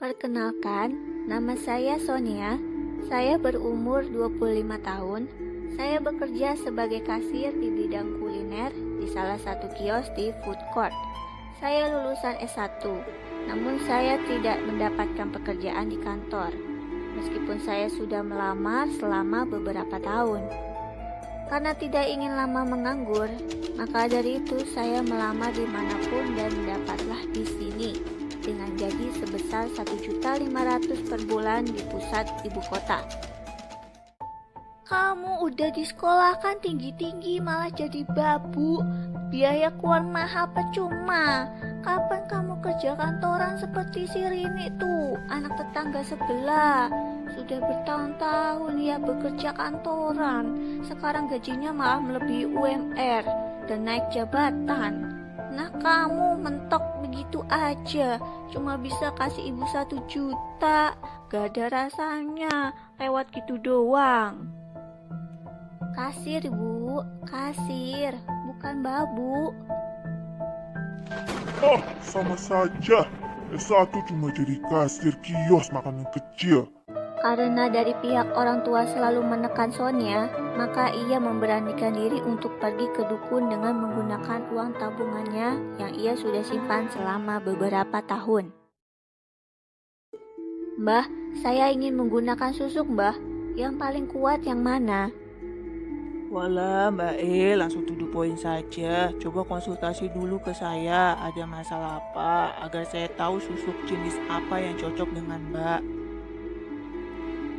Perkenalkan, nama saya Sonia. Saya berumur 25 tahun. Saya bekerja sebagai kasir di bidang kuliner di salah satu kios di food court. Saya lulusan S1, namun saya tidak mendapatkan pekerjaan di kantor. Meskipun saya sudah melamar selama beberapa tahun. Karena tidak ingin lama menganggur, maka dari itu saya melamar dimanapun dan dapatlah di sini dengan gaji sebesar 1.500.000 per bulan di pusat ibu kota. Kamu udah di sekolah kan tinggi-tinggi malah jadi babu. Biaya keluar mahal percuma. Kapan kamu kerja kantoran seperti si Rini tuh, anak tetangga sebelah. Sudah bertahun-tahun ya bekerja kantoran. Sekarang gajinya malah melebihi UMR dan naik jabatan. Nah kamu mentok begitu aja, cuma bisa kasih ibu 1 juta. Gak ada rasanya, lewat gitu doang. Kasir bu, kasir, bukan babu. Sama saja. S1 cuma jadi kasir kios makanan kecil. Karena dari pihak orang tua selalu menekan Sonia, maka ia memberanikan diri untuk pergi ke dukun dengan menggunakan uang tabungannya yang ia sudah simpan selama beberapa tahun. Mbah, saya ingin menggunakan susuk mbah. Yang paling kuat yang mana? Walah Mbak langsung to the point saja. Coba konsultasi dulu ke saya, ada masalah apa, agar saya tahu susuk jenis apa yang cocok dengan Mbak.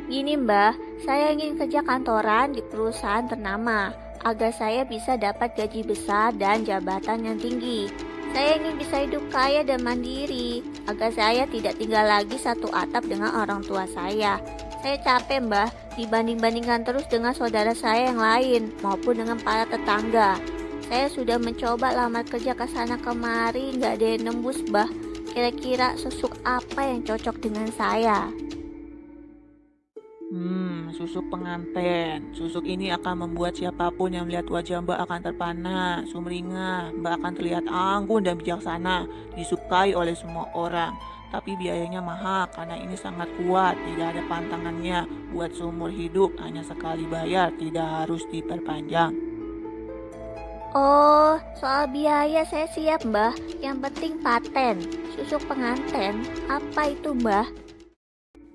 Gini mbah, saya ingin kerja kantoran di perusahaan ternama, agar saya bisa dapat gaji besar dan jabatan yang tinggi. Saya ingin bisa hidup kaya dan mandiri, agar saya tidak tinggal lagi satu atap dengan orang tua saya. Saya capek mbah, dibanding-bandingkan terus dengan saudara saya yang lain, maupun dengan para tetangga. Saya sudah mencoba lamar kerja ke sana kemari, nggak ada yang nembus mbah. Kira-kira susuk apa yang cocok dengan saya? Susuk pengantin. Susuk ini akan membuat siapapun yang melihat wajah Mbak akan terpana, sumringah. Mbak akan terlihat anggun dan bijaksana, disukai oleh semua orang. Tapi biayanya mahal karena ini sangat kuat, tidak ada pantangannya. Buat seumur hidup, hanya sekali bayar, tidak harus diperpanjang. Oh, soal biaya saya siap mbah. Yang penting paten. Susuk pengantin, apa itu mbah?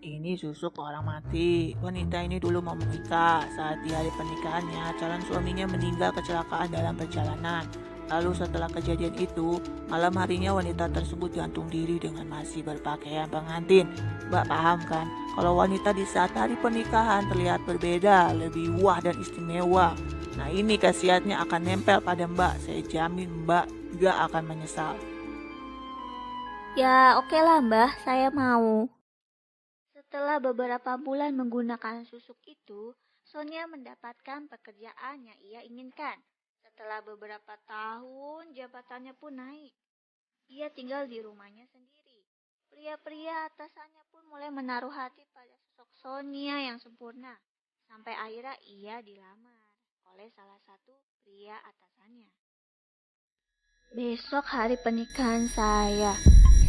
Ini susuk orang mati. Wanita ini dulu mau menikah. Saat di hari pernikahannya, calon suaminya meninggal kecelakaan dalam perjalanan. Lalu setelah kejadian itu, malam harinya wanita tersebut gantung diri dengan masih berpakaian pengantin. Mbak paham kan? Kalau wanita di saat hari pernikahan terlihat berbeda, lebih wah dan istimewa. Nah ini khasiatnya akan nempel pada Mbak. Saya jamin Mbak gak akan menyesal. Ya oke lah mbah, saya mau. Setelah beberapa bulan menggunakan susuk itu, Sonia mendapatkan pekerjaan yang ia inginkan. Setelah beberapa tahun, jabatannya pun naik. Ia tinggal di rumahnya sendiri. Pria-pria atasannya pun mulai menaruh hati pada sosok Sonia yang sempurna. Sampai akhirnya ia dilamar oleh salah satu pria atasannya. Besok hari pernikahan saya.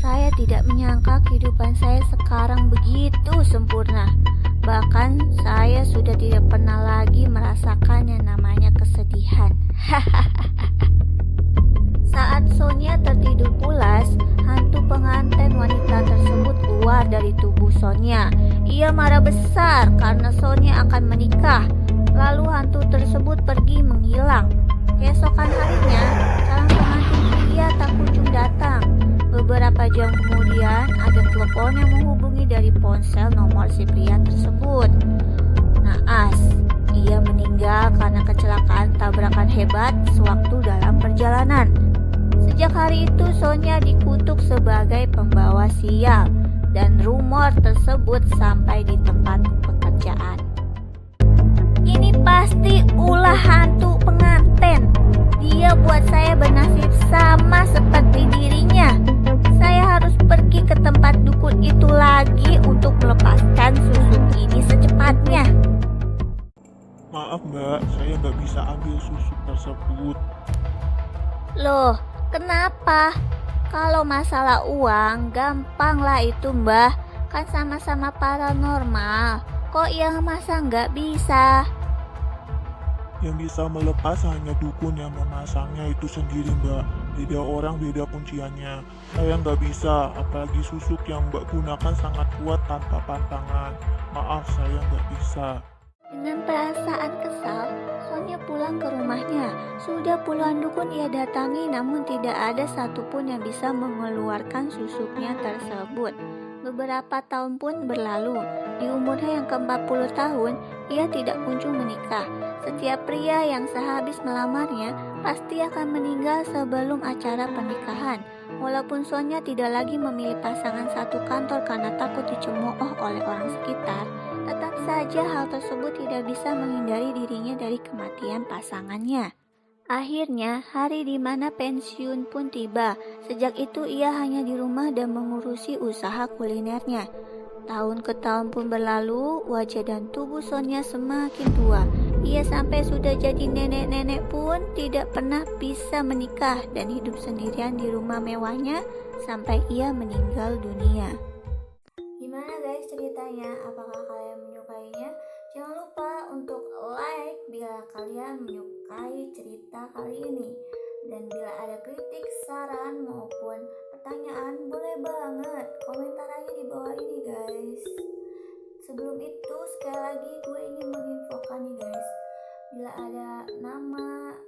Saya tidak menyangka kehidupan saya sekarang begitu sempurna. Bahkan saya sudah tidak pernah lagi merasakan yang namanya kesedihan. Saat Sonia tertidur pulas, hantu pengantin wanita tersebut keluar dari tubuh Sonia. Ia marah besar karena Sonia akan menikah. Lalu hantu tersebut pergi menghilang. Keesokan harinya, calon pengantin pria tak kunjung datang. Beberapa jam kemudian, ada telepon yang menghubungi dari ponsel nomor si pria tersebut. Naas, ia meninggal karena kecelakaan tabrakan hebat sewaktu dalam perjalanan. Sejak hari itu, Sonia dikutuk sebagai pembawa sial, dan rumor tersebut sampai di tempat pekerjaan. Ini pasti ulah hantu pengantin. Dia buat saya bernasib sama seperti dirinya. Saya harus pergi ke tempat dukun itu lagi untuk melepaskan susuk ini secepatnya. Maaf mbak, saya nggak bisa ambil susu tersebut. Loh, kenapa? Kalau masalah uang, gampang lah itu mbah. Kan sama-sama paranormal. Kok yang masa nggak bisa? Yang bisa melepas hanya dukun yang memasangnya itu sendiri mbak. Beda orang beda kunciannya. Saya nggak bisa, apalagi susuk yang mbak gunakan sangat kuat tanpa pantangan. Maaf, saya nggak bisa. Dengan perasaan kesal, Sonia pulang ke rumahnya. Sudah puluhan dukun ia datangi, namun tidak ada satupun yang bisa mengeluarkan susuknya tersebut. Beberapa tahun pun berlalu. Di umurnya yang ke-40 tahun, ia tidak kunjung menikah. Setiap pria yang sehabis melamarnya pasti akan meninggal sebelum acara pernikahan. Walaupun Sonia tidak lagi memilih pasangan satu kantor karena takut dicemooh oleh orang sekitar, tetap saja hal tersebut tidak bisa menghindari dirinya dari kematian pasangannya. Akhirnya, hari di mana pensiun pun tiba. Sejak itu ia hanya di rumah dan mengurusi usaha kulinernya. Tahun ke tahun pun berlalu, wajah dan tubuh Sonia semakin tua. Ia sampai sudah jadi nenek-nenek pun tidak pernah bisa menikah dan hidup sendirian di rumah mewahnya sampai ia meninggal dunia. Gimana guys ceritanya? Apakah kalian menyukainya? Jangan lupa untuk like bila kalian menyukai cerita kali ini. Dan bila ada kritik, saran maupun pertanyaan, boleh banget komentar aja di bawah ini guys. Sebelum itu sekali lagi gue ingin menginfokan nih guys, bila ada nama,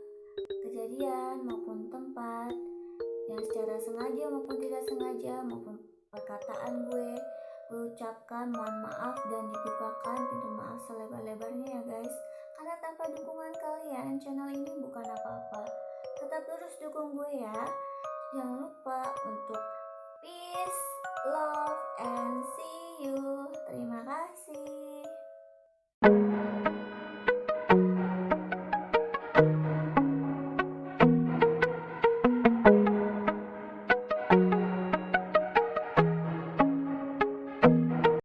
kejadian maupun tempat yang secara sengaja maupun tidak sengaja maupun perkataan gue ucapkan mohon maaf dan dibukakan pintu maaf selebar-lebarnya ya guys, karena tanpa dukungan kalian channel ini bukan apa-apa. Tetap terus dukung gue ya. Jangan lupa untuk peace, love, and see you. Terima kasih.